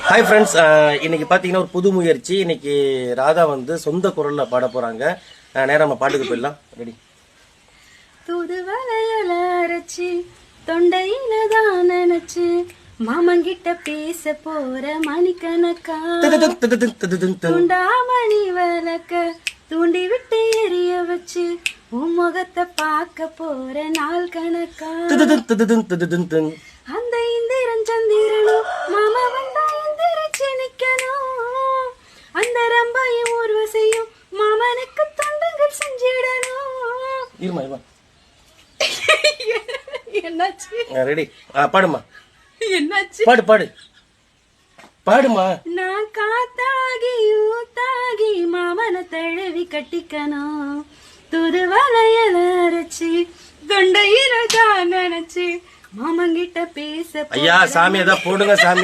Hi friends, இன்னைக்கு பார்த்தீங்கன்னா ஒரு புது முயற்சி. இன்னைக்கு ராதா வந்து சொந்த குரல்ல பாட போறாங்க. நேரம் நம்ம பாட்டுக்கு போயிடலாம். ரெடி? தூது வளையல அரைச்சி தொண்டையில தான் நினைச்சு மாமங்கிட்ட பேச போற மணிக்கணக்கா துண்டாமணி விளக்க தூண்டி விட்டு எரிய வச்சு உன் முகத்தை பார்க்க போற நாள் கணக்கா அந்த இந்திரன் சந்திரனும் மாமா வந்தா எந்திரிச்சு நிக்கணும் அந்த ரம்பையும் ஊர்வசையும் மாமனுக்கு தொண்டங்கள் செஞ்சிடணும். என்னாச்சு? ரெடி? பாடுமா. என்னாச்சு? பாடு பாடு பாடுமா. நான் காத்தாகி ஊத்தாகி மாமனை தழுவி கட்டிக்கணும் துது வளையல அரைச்சி தொண்டையில தான் நினைச்சு மாமங்கிட்ட பேச. ஐயா சாமி ஏதாவது போடுங்க சாமி.